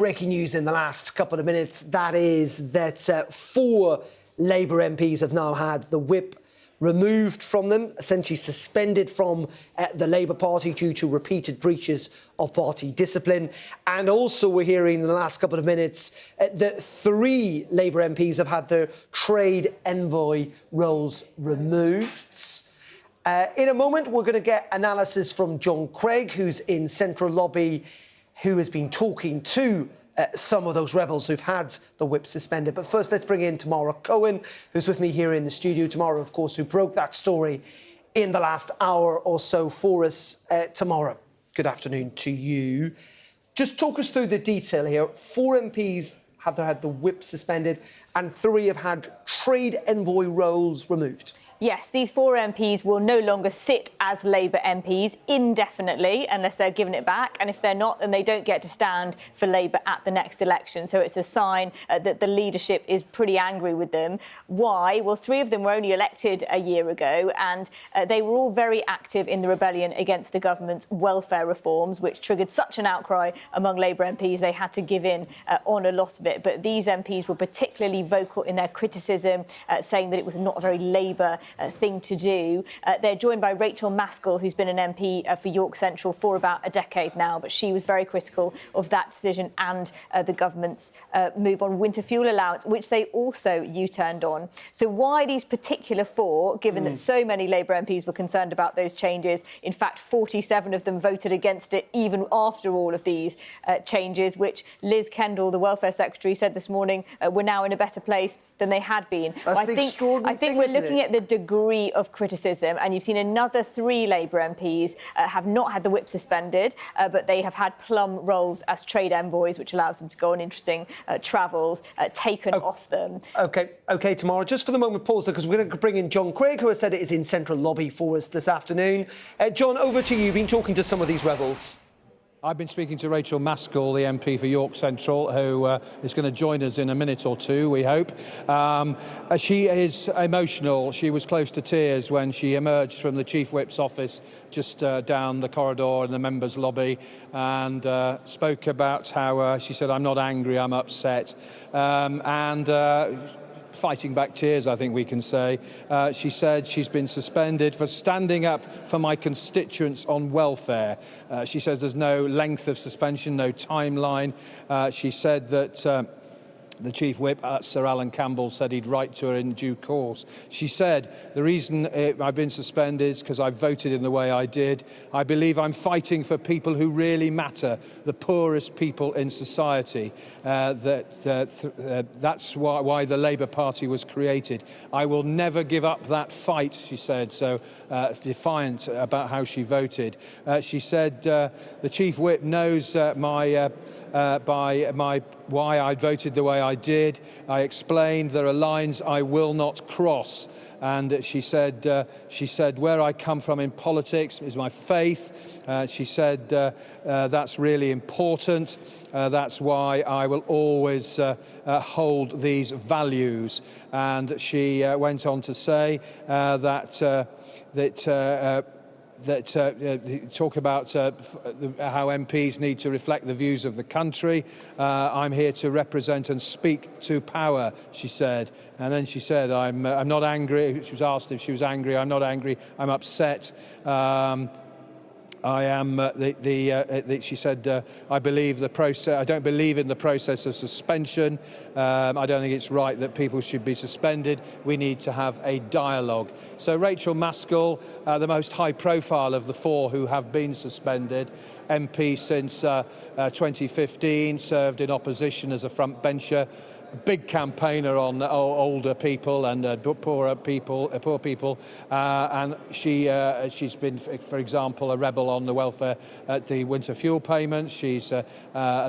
Breaking news in the last couple of minutes, that is that 4 Labour MPs have now had the whip removed from them, essentially suspended from the Labour Party due to repeated breaches of party discipline. And also we're hearing in the last couple of minutes that 3 Labour MPs have had their trade envoy roles removed. In a moment, we're going to get analysis from John Craig, who's in Central Lobby, who has been talking to some of those rebels who've had the whip suspended. But first, let's bring in Tamara Cohen, who's with me here in the studio. Tamara, of course, who broke that story in the last hour or so for us. Tamara, good afternoon to you. Just talk us through the detail here. 4 MPs have had the whip suspended and 3 have had trade envoy roles removed. Yes, these 4 MPs will no longer sit as Labour MPs indefinitely unless they're given it back. And if they're not, then they don't get to stand for Labour at the next election. So it's a sign that the leadership is pretty angry with them. Why? Well, 3 of them were only elected a year ago, and they were all very active in the rebellion against the government's welfare reforms, which triggered such an outcry among Labour MPs they had to give in on a lot of it. But these MPs were particularly vocal in their criticism, saying that it was not a very Labour thing to do. They're joined by Rachael Maskell, who's been an MP for York Central for about a decade now, but she was very critical of that decision and the government's move on winter fuel allowance, which they also U-turned on. So why these particular 4, given that so many Labour MPs were concerned about those changes? In fact, 47 of them voted against it even after all of these changes, which Liz Kendall, the Welfare Secretary, said this morning we're now in a better place than they had been. That's the extraordinary thing, we're looking at the degree of criticism, and you've seen another 3 Labour MPs have not had the whip suspended, but they have had plum roles as trade envoys, which allows them to go on interesting travels, taken off them. OK, Tamara, just for the moment, pause there, because we're going to bring in John Craig, who has said it is in Central Lobby for us this afternoon. John, over to you. You've been talking to some of these rebels. I've been speaking to Rachael Maskell, the MP for York Central, who is going to join us in a minute or two, we hope. She is emotional. She was close to tears when she emerged from the Chief Whip's office just down the corridor in the members' lobby and spoke about how she said, "I'm not angry, I'm upset." Fighting back tears, I think we can say. She said she's been suspended for standing up for my constituents on welfare. She says there's no length of suspension, no timeline. She said that the Chief Whip, Sir Alan Campbell, said he'd write to her in due course. She said, the reason I've been suspended is because I voted in the way I did. I believe I'm fighting for people who really matter, the poorest people in society. That's why the Labour Party was created. I will never give up that fight, she said, so defiant about how she voted. She said the Chief Whip knows why I voted the way I did. I explained there are lines I will not cross. And she said, where I come from in politics is my faith. She said that's really important. That's why I will always hold these values. And she went on to say talk about how MPs need to reflect the views of the country. I'm here to represent and speak to power, she said. And then she said, I'm not angry. She was asked if she was angry. I'm not angry. I'm upset. I am, she said, I believe the process, I don't believe in the process of suspension. I don't think it's right that people should be suspended. We need to have a dialogue. So Rachael Maskell, the most high profile of the 4 who have been suspended, MP since 2015, served in opposition as a front bencher, big campaigner on older people and poor people, and she's been, for example, a rebel on the welfare at the winter fuel payments. She's a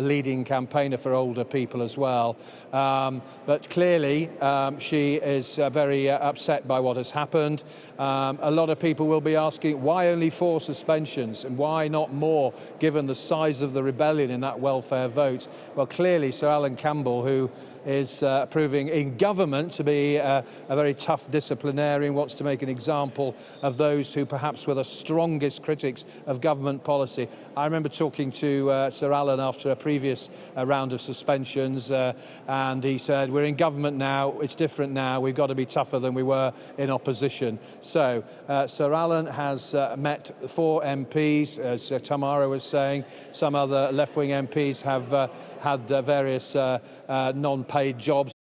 leading campaigner for older people as well. But clearly, she is very upset by what has happened. A lot of people will be asking, why only 4 suspensions and why not more? given the size of the rebellion in that welfare vote. Well, clearly Sir Alan Campbell, who is proving in government to be a very tough disciplinarian, wants to make an example of those who perhaps were the strongest critics of government policy. I remember talking to Sir Alan after a previous round of suspensions, and he said, we're in government now, it's different now, we've got to be tougher than we were in opposition. So Sir Alan has met 4 MPs, as Tamara was saying. Some other left-wing MPs have had various non-paid jobs